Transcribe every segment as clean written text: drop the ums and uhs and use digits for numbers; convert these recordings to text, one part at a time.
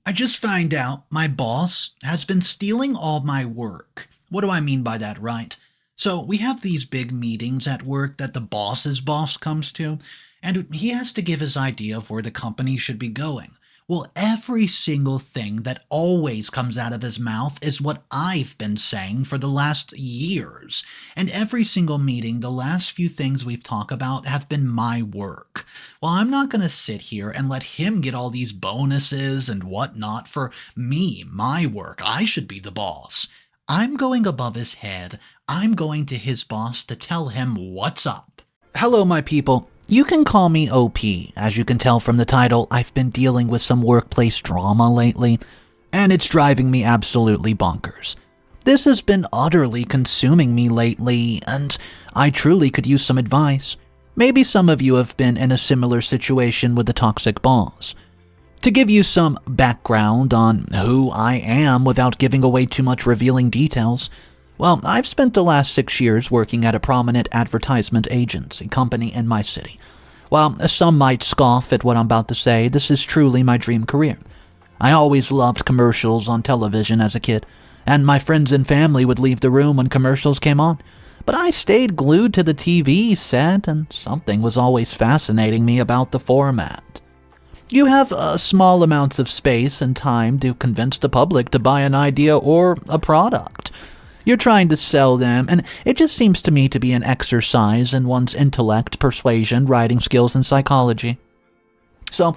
I just find out my boss has been stealing all my work. What do I mean by that, right? So we have these big meetings at work that the boss's boss comes to, and he has to give his idea of where the company should be going. Well, every single thing that always comes out of his mouth is what I've been saying for the last years. And every single meeting, the last few things we've talked about have been my work. Well, I'm not going to sit here and let him get all these bonuses and whatnot for me, my work. I should be the boss. I'm going above his head. I'm going to his boss to tell him what's up. Hello, my people. You can call me OP. As you can tell from the title, I've been dealing with some workplace drama lately, and it's driving me absolutely bonkers. This has been utterly consuming me lately, and I truly could use some advice. Maybe some of you have been in a similar situation with the toxic boss. To give you some background on who I am without giving away too much revealing details, well, I've spent the last 6 years working at a prominent advertisement agency company in my city. While some might scoff at what I'm about to say, this is truly my dream career. I always loved commercials on television as a kid, and my friends and family would leave the room when commercials came on. But I stayed glued to the TV set, and something was always fascinating me about the format. You have small amounts of space and time to convince the public to buy an idea or a product. You're trying to sell them, and it just seems to me to be an exercise in one's intellect, persuasion, writing skills, and psychology. So,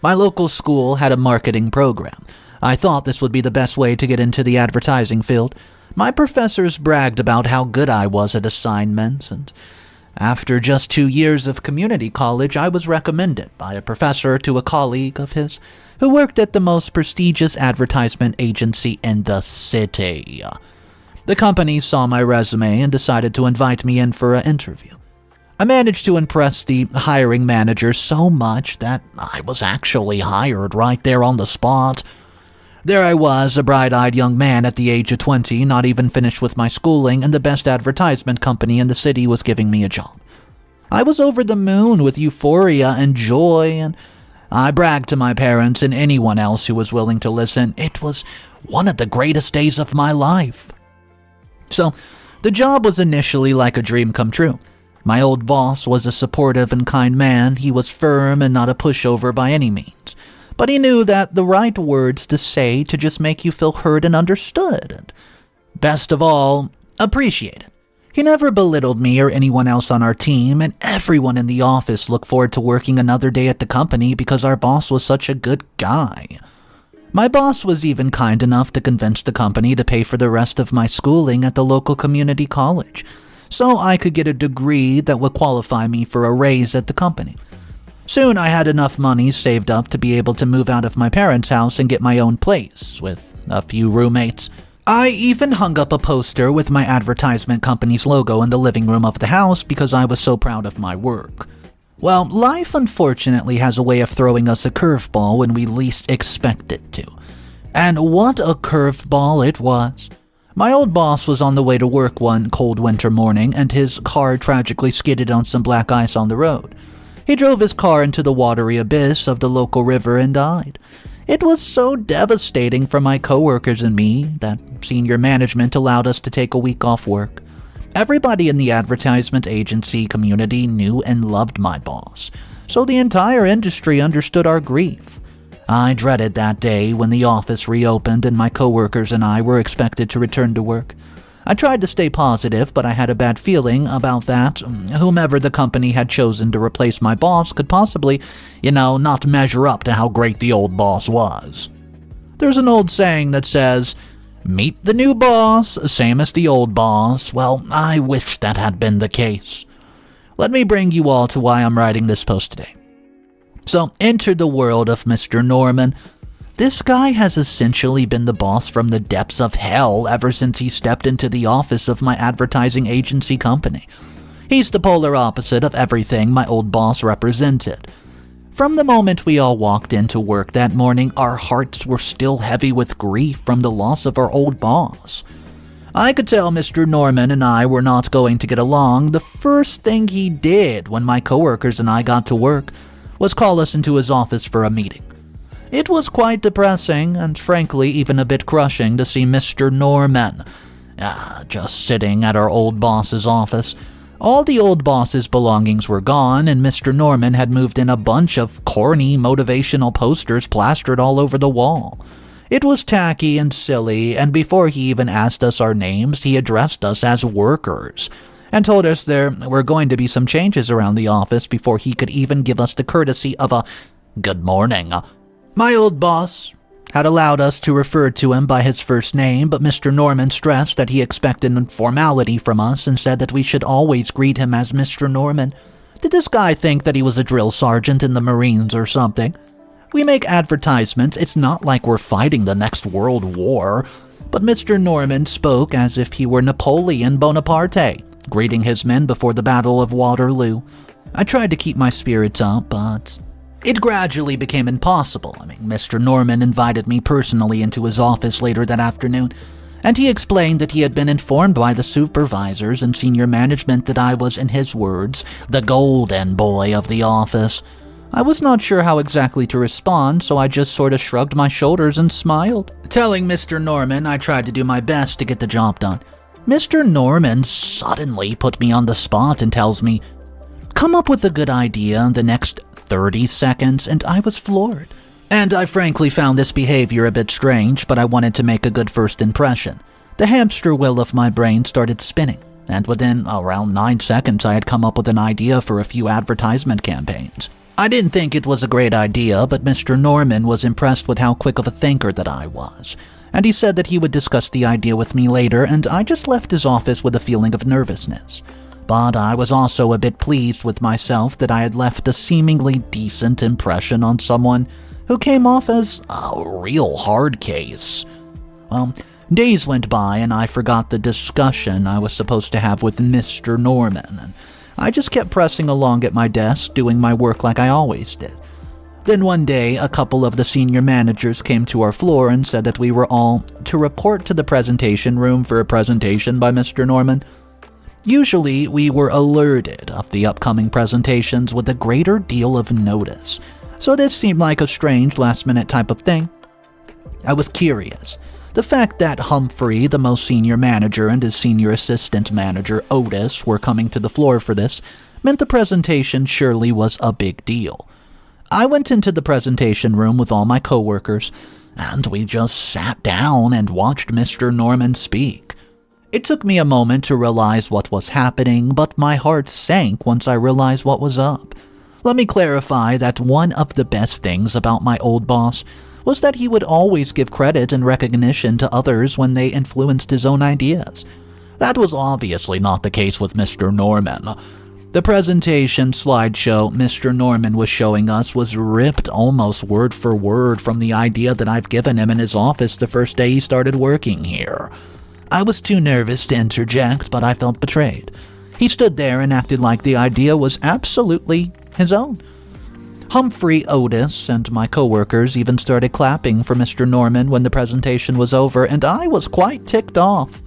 my local school had a marketing program. I thought this would be the best way to get into the advertising field. My professors bragged about how good I was at assignments, and after just 2 years of community college, I was recommended by a professor to a colleague of his who worked at the most prestigious advertisement agency in the city. The company saw my resume and decided to invite me in for an interview. I managed to impress the hiring manager so much that I was actually hired right there on the spot. There I was, a bright-eyed young man at the age of 20, not even finished with my schooling, and the best advertisement company in the city was giving me a job. I was over the moon with euphoria and joy, and I bragged to my parents and anyone else who was willing to listen. It was one of the greatest days of my life. So, the job was initially like a dream come true. My old boss was a supportive and kind man. He was firm and not a pushover by any means. But he knew that the right words to say to just make you feel heard and understood, and best of all, appreciated. He never belittled me or anyone else on our team, and everyone in the office looked forward to working another day at the company because our boss was such a good guy. My boss was even kind enough to convince the company to pay for the rest of my schooling at the local community college, so I could get a degree that would qualify me for a raise at the company. Soon I had enough money saved up to be able to move out of my parents' house and get my own place, with a few roommates. I even hung up a poster with my advertisement company's logo in the living room of the house because I was so proud of my work. Well, life unfortunately has a way of throwing us a curveball when we least expect it to. And what a curveball it was. My old boss was on the way to work one cold winter morning, and his car tragically skidded on some black ice on the road. He drove his car into the watery abyss of the local river and died. It was so devastating for my coworkers and me that senior management allowed us to take a week off work. Everybody in the advertisement agency community knew and loved my boss, so the entire industry understood our grief. I dreaded that day when the office reopened and my coworkers and I were expected to return to work. I tried to stay positive, but I had a bad feeling about that. Whomever the company had chosen to replace my boss could possibly, not measure up to how great the old boss was. There's an old saying that says, "Meet the new boss, same as the old boss." Well, I wish that had been the case. Let me bring you all to why I'm writing this post today. So, enter the world of Mr. Norman. This guy has essentially been the boss from the depths of hell ever since he stepped into the office of my advertising agency company. He's the polar opposite of everything my old boss represented. From the moment we all walked into work that morning, our hearts were still heavy with grief from the loss of our old boss. I could tell Mr. Norman and I were not going to get along. The first thing he did when my coworkers and I got to work was call us into his office for a meeting. It was quite depressing and frankly even a bit crushing to see Mr. Norman just sitting at our old boss's office. All the old boss's belongings were gone, and Mr. Norman had moved in a bunch of corny motivational posters plastered all over the wall. It was tacky and silly, and before he even asked us our names, he addressed us as workers, and told us there were going to be some changes around the office before he could even give us the courtesy of a good morning. My old boss had allowed us to refer to him by his first name, but Mr. Norman stressed that he expected formality from us and said that we should always greet him as Mr. Norman. Did this guy think that he was a drill sergeant in the Marines or something? We make advertisements, it's not like we're fighting the next world war. But Mr. Norman spoke as if he were Napoleon Bonaparte, greeting his men before the Battle of Waterloo. I tried to keep my spirits up, but it gradually became impossible. Mr. Norman invited me personally into his office later that afternoon, and he explained that he had been informed by the supervisors and senior management that I was, in his words, the golden boy of the office. I was not sure how exactly to respond, so I just sort of shrugged my shoulders and smiled. Telling Mr. Norman I tried to do my best to get the job done. Mr. Norman suddenly put me on the spot and tells me, "Come up with a good idea in the next 30 seconds," and I was floored. And I frankly found this behavior a bit strange, but I wanted to make a good first impression. The hamster wheel of my brain started spinning, and within around 9 seconds I had come up with an idea for a few advertisement campaigns. I didn't think it was a great idea, but Mr. Norman was impressed with how quick of a thinker that I was, and he said that he would discuss the idea with me later, and I just left his office with a feeling of nervousness. But I was also a bit pleased with myself that I had left a seemingly decent impression on someone who came off as a real hard case. Well, days went by and I forgot the discussion I was supposed to have with Mr. Norman, and I just kept pressing along at my desk, doing my work like I always did. Then one day, a couple of the senior managers came to our floor and said that we were all to report to the presentation room for a presentation by Mr. Norman. Usually, we were alerted of the upcoming presentations with a greater deal of notice, so this seemed like a strange last-minute type of thing. I was curious. The fact that Humphrey, the most senior manager, and his senior assistant manager, Otis, were coming to the floor for this meant the presentation surely was a big deal. I went into the presentation room with all my coworkers, and we just sat down and watched Mr. Norman speak. It took me a moment to realize what was happening, but my heart sank once I realized what was up. Let me clarify that one of the best things about my old boss was that he would always give credit and recognition to others when they influenced his own ideas. That was obviously not the case with Mr. Norman. The presentation slideshow Mr. Norman was showing us was ripped almost word for word from the idea that I've given him in his office the first day he started working here. I was too nervous to interject, but I felt betrayed. He stood there and acted like the idea was absolutely his own. Humphrey, Otis, and my coworkers even started clapping for Mr. Norman when the presentation was over, and I was quite ticked off.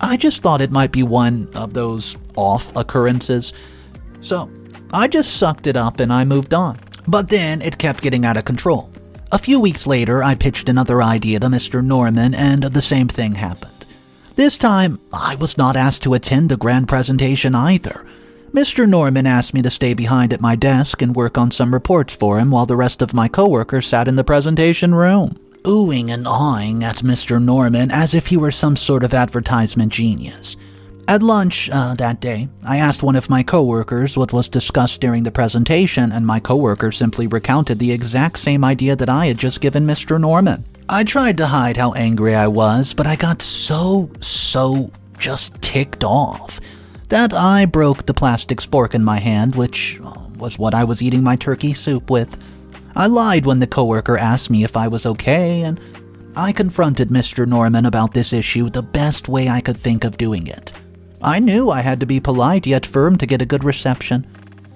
I just thought it might be one of those off occurrences, so I just sucked it up and I moved on. But then it kept getting out of control. A few weeks later, I pitched another idea to Mr. Norman, and the same thing happened. This time, I was not asked to attend the grand presentation either. Mr. Norman asked me to stay behind at my desk and work on some reports for him while the rest of my coworkers sat in the presentation room, oohing and awing at Mr. Norman as if he were some sort of advertisement genius. At lunch that day, I asked one of my coworkers what was discussed during the presentation, and my coworker simply recounted the exact same idea that I had just given Mr. Norman. I tried to hide how angry I was, but I got so just ticked off that I broke the plastic spork in my hand, which was what I was eating my turkey soup with. I lied when the coworker asked me if I was okay, and I confronted Mr. Norman about this issue the best way I could think of doing it. I knew I had to be polite yet firm to get a good reception.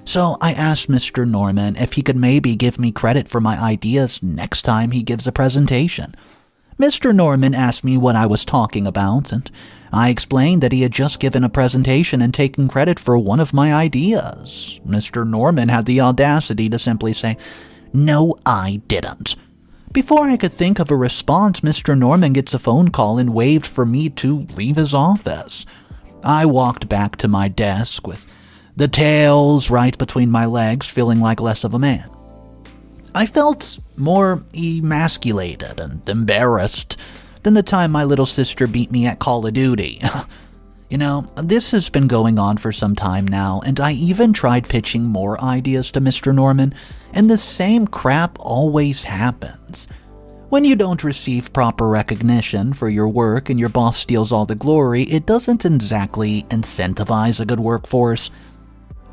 So I asked Mr. Norman if he could maybe give me credit for my ideas next time he gives a presentation. Mr. Norman asked me what I was talking about, and I explained that he had just given a presentation and taken credit for one of my ideas. Mr. Norman had the audacity to simply say, "No, I didn't." Before I could think of a response, Mr. Norman gets a phone call and waved for me to leave his office. I walked back to my desk with the tails right between my legs, feeling like less of a man. I felt more emasculated and embarrassed than the time my little sister beat me at Call of Duty. This has been going on for some time now, and I even tried pitching more ideas to Mr. Norman, and the same crap always happens. When you don't receive proper recognition for your work and your boss steals all the glory, it doesn't exactly incentivize a good workforce.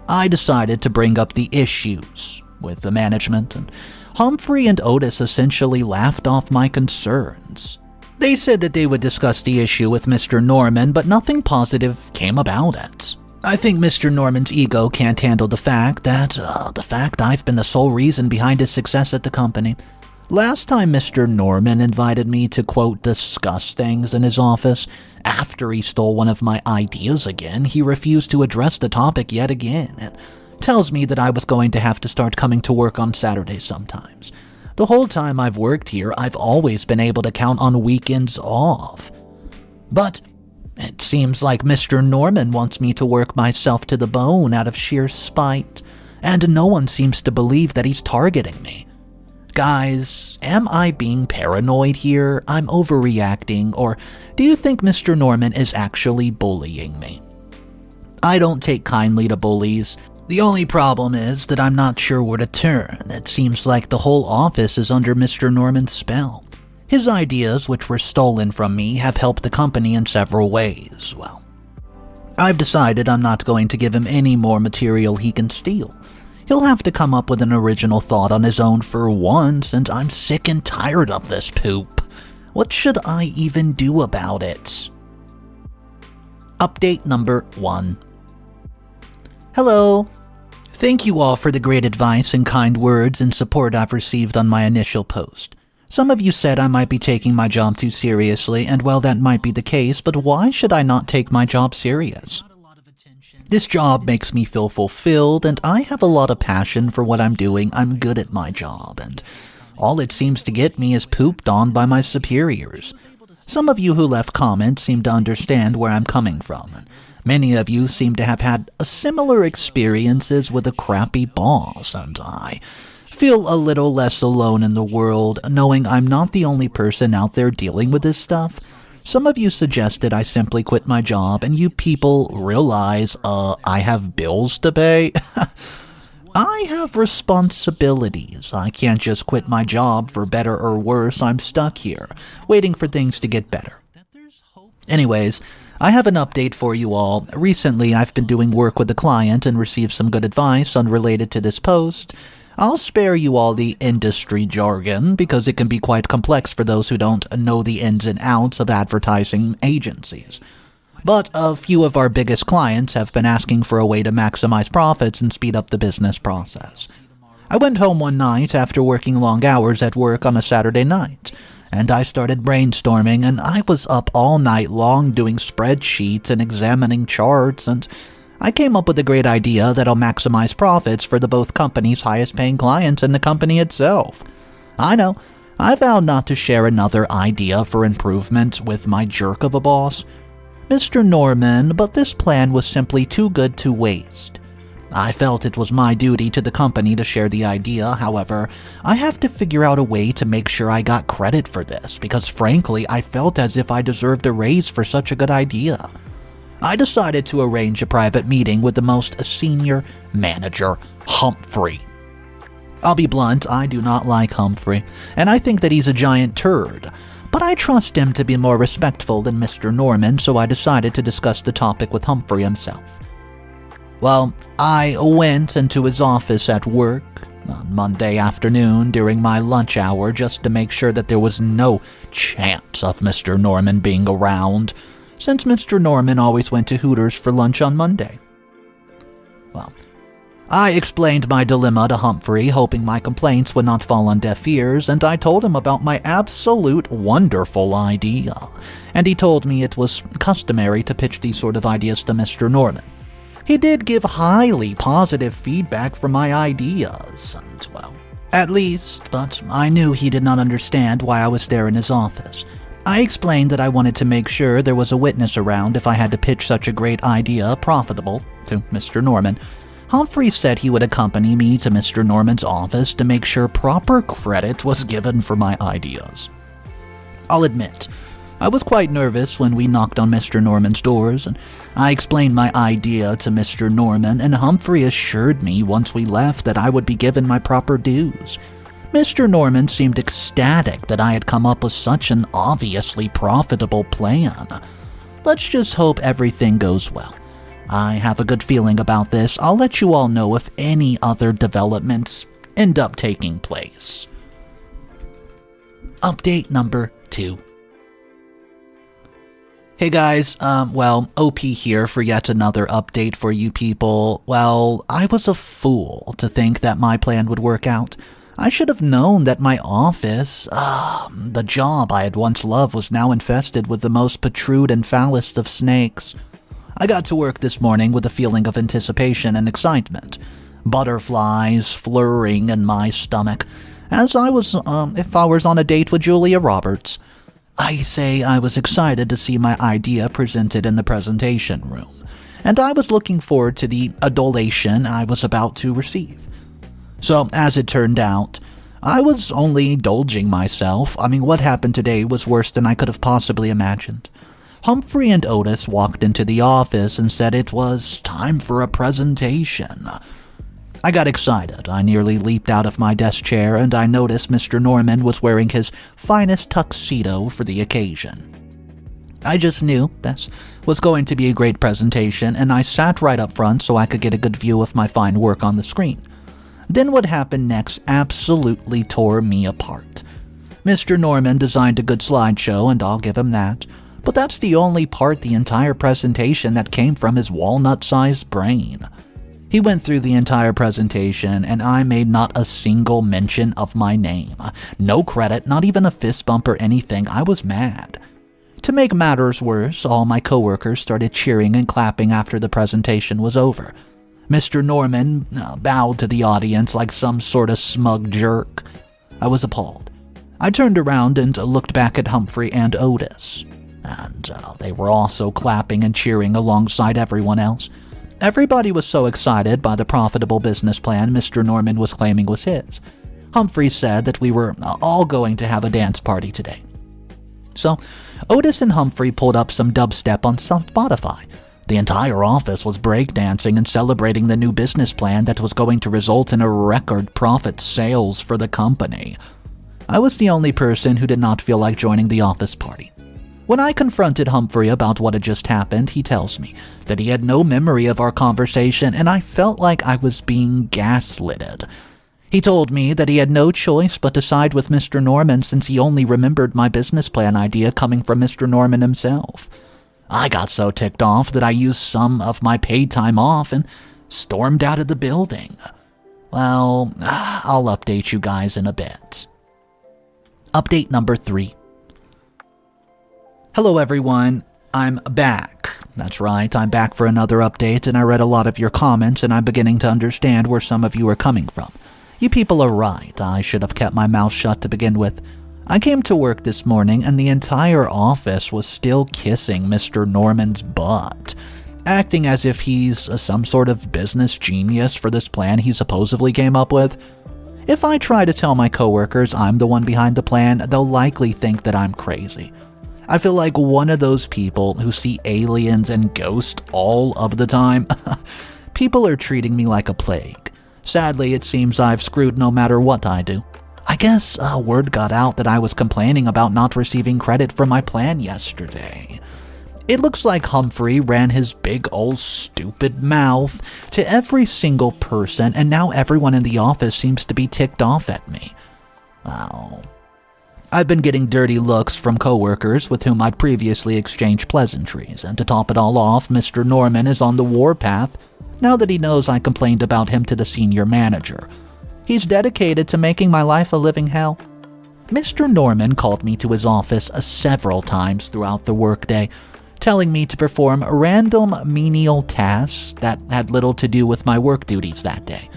I decided to bring up the issues with the management, and Humphrey and Otis essentially laughed off my concerns. They said that they would discuss the issue with Mr. Norman, but nothing positive came about it. I think Mr. Norman's ego can't handle the fact I've been the sole reason behind his success at the company. Last time Mr. Norman invited me to, quote, discuss things in his office, after he stole one of my ideas again, he refused to address the topic yet again, and tells me that I was going to have to start coming to work on Saturdays sometimes. The whole time I've worked here, I've always been able to count on weekends off. But it seems like Mr. Norman wants me to work myself to the bone out of sheer spite, and no one seems to believe that he's targeting me. Guys, am I being paranoid here? I'm overreacting, or do you think Mr. Norman is actually bullying me? I don't take kindly to bullies. The only problem is that I'm not sure where to turn. It seems like the whole office is under Mr. Norman's spell. His ideas, which were stolen from me, have helped the company in several ways. Well, I've decided I'm not going to give him any more material he can steal. He'll have to come up with an original thought on his own for once, and I'm sick and tired of this poop. What should I even do about it? Update number 1. Hello. Thank you all for the great advice and kind words and support I've received on my initial post. Some of you said I might be taking my job too seriously, and well, that might be the case, but why should I not take my job serious? This job makes me feel fulfilled, and I have a lot of passion for what I'm doing. I'm good at my job, and all it seems to get me is pooped on by my superiors. Some of you who left comments seem to understand where I'm coming from. Many of you seem to have had similar experiences with a crappy boss, and I feel a little less alone in the world, knowing I'm not the only person out there dealing with this stuff. Some of you suggested I simply quit my job, and you people realize, I have bills to pay? I have responsibilities. I can't just quit my job for better or worse. I'm stuck here, waiting for things to get better. Anyways, I have an update for you all. Recently, I've been doing work with a client and received some good advice unrelated to this post. I'll spare you all the industry jargon because it can be quite complex for those who don't know the ins and outs of advertising agencies. But a few of our biggest clients have been asking for a way to maximize profits and speed up the business process. I went home one night after working long hours at work on a Saturday night, and I started brainstorming, and I was up all night long doing spreadsheets and examining charts, and I came up with a great idea that'll maximize profits for the both companies' highest paying clients and the company itself. I know, I vowed not to share another idea for improvement with my jerk of a boss, Mr. Norman, but this plan was simply too good to waste. I felt it was my duty to the company to share the idea. However, I have to figure out a way to make sure I got credit for this, because frankly, I felt as if I deserved a raise for such a good idea. I decided to arrange a private meeting with the most senior manager, Humphrey. I'll be blunt, I do not like Humphrey, and I think that he's a giant turd. But I trust him to be more respectful than Mr. Norman, so I decided to discuss the topic with Humphrey himself. Well, I went into his office at work on Monday afternoon during my lunch hour just to make sure that there was no chance of Mr. Norman being around, since Mr. Norman always went to Hooters for lunch on Monday. Well, I explained my dilemma to Humphrey, hoping my complaints would not fall on deaf ears, and I told him about my absolute wonderful idea, and he told me it was customary to pitch these sort of ideas to Mr. Norman. He did give highly positive feedback for my ideas, and well, At least, but I knew he did not understand why I was there in his office. I explained that I wanted to make sure there was a witness around if I had to pitch such a great idea profitable to Mr. Norman. Humphrey said he would accompany me to Mr. Norman's office to make sure proper credit was given for my ideas. I'll admit, I was quite nervous when we knocked on Mr. Norman's doors, and I explained my idea to Mr. Norman, and Humphrey assured me once we left that I would be given my proper dues. Mr. Norman seemed ecstatic that I had come up with such an obviously profitable plan. Let's just hope everything goes well. I have a good feeling about this. I'll let you all know if any other developments end up taking place. Update number 2. Hey guys, OP here for yet another update for you people. Well, I was a fool to think that my plan would work out. I should have known that my office, the job I had once loved, was now infested with the most protrude and foulest of snakes. I got to work this morning with a feeling of anticipation and excitement. Butterflies flurrying in my stomach, as I was, if I was on a date with Julia Roberts. I say I was excited to see my idea presented in the presentation room, and I was looking forward to the adulation I was about to receive. So, as it turned out, I was only indulging myself. What happened today was worse than I could have possibly imagined. Humphrey and Otis walked into the office and said it was time for a presentation. I got excited. I nearly leaped out of my desk chair, and I noticed Mr. Norman was wearing his finest tuxedo for the occasion. I just knew this was going to be a great presentation, and I sat right up front so I could get a good view of my fine work on the screen. Then what happened next absolutely tore me apart. Mr. Norman designed a good slideshow, and I'll give him that. But that's the only part the entire presentation that came from his walnut-sized brain. He went through the entire presentation, and I made not a single mention of my name. No credit, not even a fist bump or anything. I was mad. To make matters worse, all my coworkers started cheering and clapping after the presentation was over. Mr. Norman bowed to the audience like some sort of smug jerk. I was appalled. I turned around and looked back at Humphrey and Otis, and they were also clapping and cheering alongside everyone else. Everybody was so excited by the profitable business plan Mr. Norman was claiming was his. Humphrey said that we were all going to have a dance party today. So, Otis and Humphrey pulled up some dubstep on Spotify. The entire office was breakdancing and celebrating the new business plan that was going to result in a record profit sales for the company. I was the only person who did not feel like joining the office party. When I confronted Humphrey about what had just happened, he tells me that he had no memory of our conversation, and I felt like I was being gaslighted. He told me that he had no choice but to side with Mr. Norman since he only remembered my business plan idea coming from Mr. Norman himself. I got so ticked off that I used some of my paid time off and stormed out of the building. Well, I'll update you guys in a bit. Update number 3. Hello everyone, I'm back. That's right, I'm back for another update, and I read a lot of your comments, and I'm beginning to understand where some of you are coming from. You people are right, I should have kept my mouth shut to begin with. I came to work this morning, and the entire office was still kissing Mr. Norman's butt, acting as if he's some sort of business genius for this plan he supposedly came up with. If I try to tell my coworkers I'm the one behind the plan, they'll likely think that I'm crazy. I feel like one of those people who see aliens and ghosts all of the time. People are treating me like a plague. Sadly, it seems I've screwed no matter what I do. I guess word got out that I was complaining about not receiving credit for my plan yesterday. It looks like Humphrey ran his big old stupid mouth to every single person, and now everyone in the office seems to be ticked off at me. Wow. I've been getting dirty looks from coworkers with whom I'd previously exchanged pleasantries, and to top it all off, Mr. Norman is on the warpath now that he knows I complained about him to the senior manager. He's dedicated to making my life a living hell. Mr. Norman called me to his office several times throughout the workday, telling me to perform random menial tasks that had little to do with my work duties that day.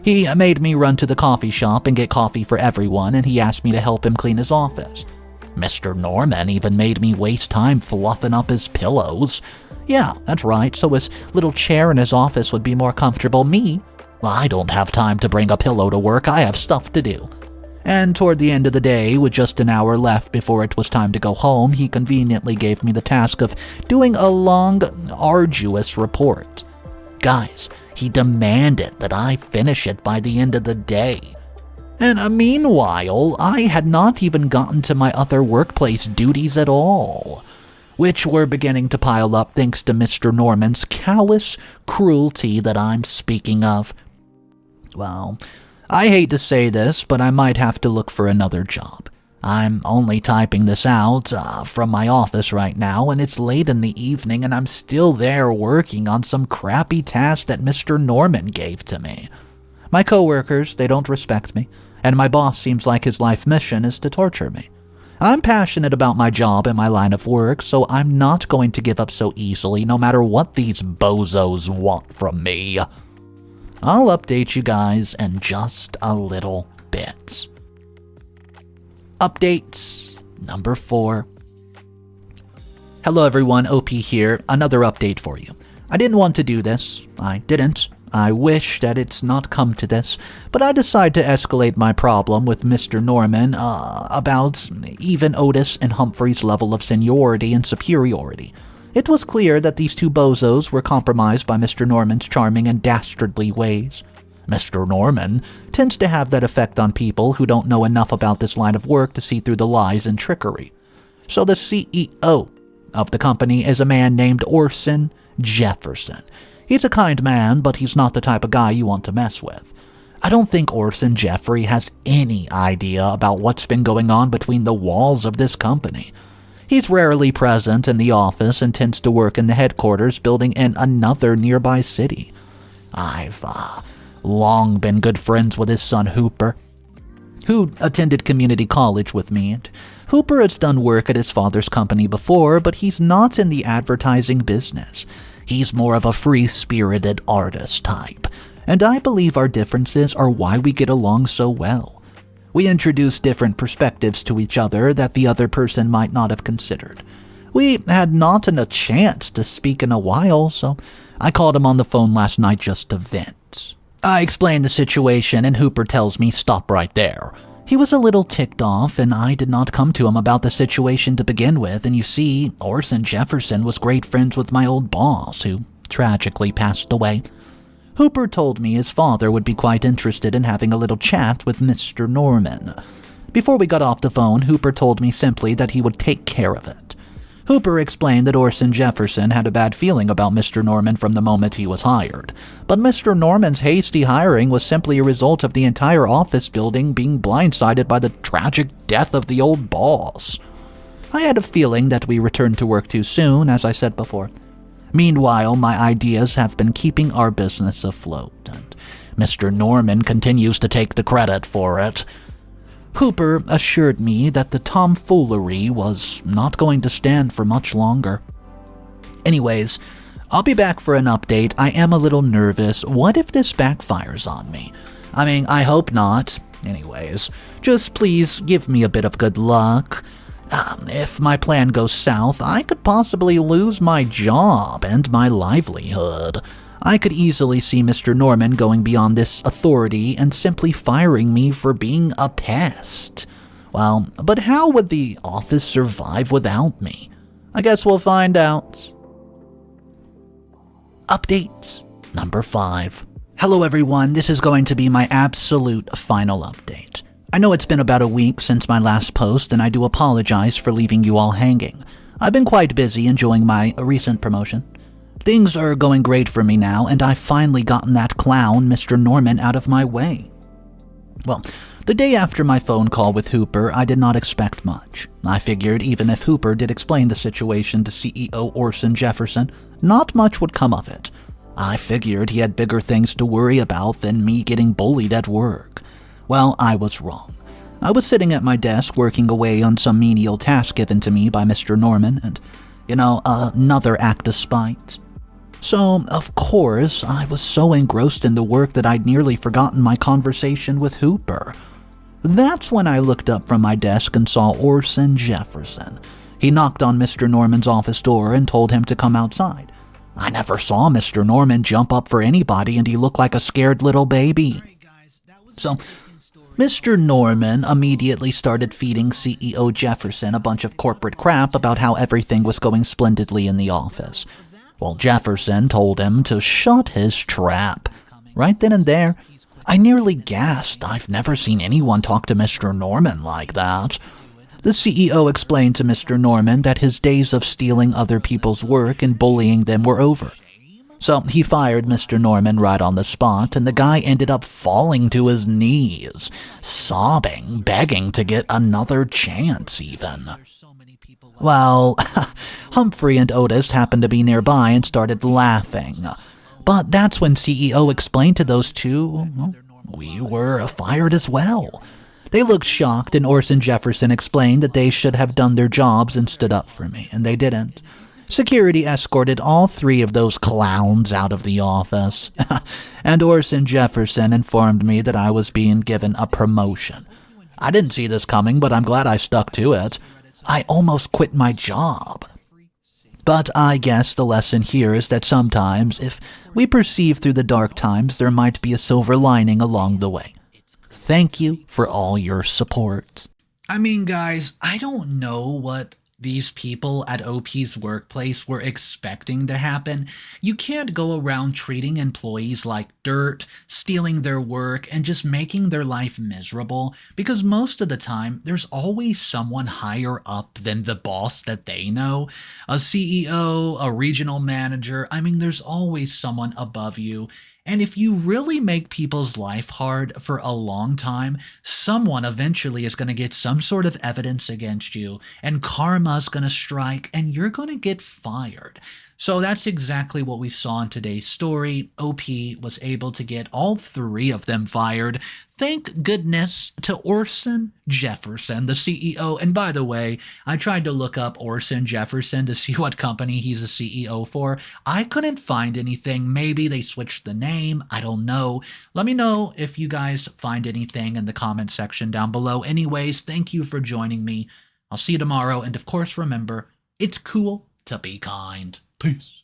He made me run to the coffee shop and get coffee for everyone, and he asked me to help him clean his office. Mr. Norman even made me waste time fluffing up his pillows. Yeah, that's right, so his little chair in his office would be more comfortable. Me? Well, I don't have time to bring a pillow to work, I have stuff to do. And toward the end of the day, with just an hour left before it was time to go home, he conveniently gave me the task of doing a long, arduous report. Guys, he demanded that I finish it by the end of the day. And meanwhile, I had not even gotten to my other workplace duties at all, which were beginning to pile up thanks to Mr. Norman's callous cruelty that I'm speaking of. Well, I hate to say this, but I might have to look for another job. I'm only typing this out from my office right now, and it's late in the evening, and I'm still there working on some crappy task that Mr. Norman gave to me. My coworkers, they don't respect me, and my boss seems like his life mission is to torture me. I'm passionate about my job and my line of work, so I'm not going to give up so easily no matter what these bozos want from me. I'll update you guys in just a little bit. Update number 4. Hello everyone, OP here. Another update for you. I didn't want to do this. I didn't. I wish that it's not come to this, but I decided to escalate my problem with Mr. Norman about even Otis and Humphrey's level of seniority and superiority. It was clear that these two bozos were compromised by Mr. Norman's charming and dastardly ways. Mr. Norman tends to have that effect on people who don't know enough about this line of work to see through the lies and trickery. So the CEO of the company is a man named Orson Jefferson. He's a kind man, but he's not the type of guy you want to mess with. I don't think Orson Jeffrey has any idea about what's been going on between the walls of this company. He's rarely present in the office and tends to work in the headquarters building in another nearby city. I've long been good friends with his son Hooper, who attended community college with me. And Hooper has done work at his father's company before, but he's not in the advertising business. He's more of a free-spirited artist type, and I believe our differences are why we get along so well. We introduce different perspectives to each other that the other person might not have considered. We had not a chance to speak in a while, so I called him on the phone last night just to vent. I explained the situation, and Hooper tells me stop right there. He was a little ticked off, and I did not come to him about the situation to begin with, and you see, Orson Jefferson was great friends with my old boss, who tragically passed away. Hooper told me his father would be quite interested in having a little chat with Mr. Norman. Before we got off the phone, Hooper told me simply that he would take care of it. Hooper explained that Orson Jefferson had a bad feeling about Mr. Norman from the moment he was hired, but Mr. Norman's hasty hiring was simply a result of the entire office building being blindsided by the tragic death of the old boss. I had a feeling that we returned to work too soon, as I said before. Meanwhile, my ideas have been keeping our business afloat, and Mr. Norman continues to take the credit for it. Hooper assured me that the tomfoolery was not going to stand for much longer. Anyways, I'll be back for an update. I am a little nervous. What if this backfires on me? I mean, I hope not. Anyways, just please give me a bit of good luck. If my plan goes south, I could possibly lose my job and my livelihood. I could easily see Mr. Norman going beyond this authority and simply firing me for being a pest. Well, but how would the office survive without me? I guess we'll find out. Update number 5. Hello everyone, this is going to be my absolute final update. I know it's been about a week since my last post, and I do apologize for leaving you all hanging. I've been quite busy enjoying my recent promotion. Things are going great for me now, and I've finally gotten that clown, Mr. Norman, out of my way. Well, the day after my phone call with Hooper, I did not expect much. I figured even if Hooper did explain the situation to CEO Orson Jefferson, not much would come of it. I figured he had bigger things to worry about than me getting bullied at work. Well, I was wrong. I was sitting at my desk working away on some menial task given to me by Mr. Norman, and, another act of spite. So, of course, I was so engrossed in the work that I'd nearly forgotten my conversation with Hooper. That's when I looked up from my desk and saw Orson Jefferson. He knocked on Mr. Norman's office door and told him to come outside. I never saw Mr. Norman jump up for anybody, and he looked like a scared little baby. So, Mr. Norman immediately started feeding CEO Jefferson a bunch of corporate crap about how everything was going splendidly in the office. Well, Jefferson told him to shut his trap. Right then and there, I nearly gasped. I've never seen anyone talk to Mr. Norman like that. The CEO explained to Mr. Norman that his days of stealing other people's work and bullying them were over. So he fired Mr. Norman right on the spot, and the guy ended up falling to his knees, sobbing, begging to get another chance even. Well, Humphrey and Otis happened to be nearby and started laughing. But that's when CEO explained to those two, well, we were fired as well. They looked shocked, and Orson Jefferson explained that they should have done their jobs and stood up for me, and they didn't. Security escorted all three of those clowns out of the office, and Orson Jefferson informed me that I was being given a promotion. I didn't see this coming, but I'm glad I stuck to it. I almost quit my job. But I guess the lesson here is that sometimes, if we perceive through the dark times, there might be a silver lining along the way. Thank you for all your support. I mean, guys, I don't know what these people at OP's workplace were expecting to happen. You can't go around treating employees like dirt, stealing their work, and just making their life miserable, because most of the time, there's always someone higher up than the boss that they know. A CEO, a regional manager, I mean, there's always someone above you. And if you really make people's life hard for a long time, someone eventually is going to get some sort of evidence against you, and karma's going to strike, and you're going to get fired. So that's exactly what we saw in today's story. OP was able to get all three of them fired. Thank goodness to Orson Jefferson, the CEO. And by the way, I tried to look up Orson Jefferson to see what company he's a CEO for. I couldn't find anything. Maybe they switched the name. I don't know. Let me know if you guys find anything in the comment section down below. Anyways, thank you for joining me. I'll see you tomorrow. And of course, remember, it's cool to be kind. Peace.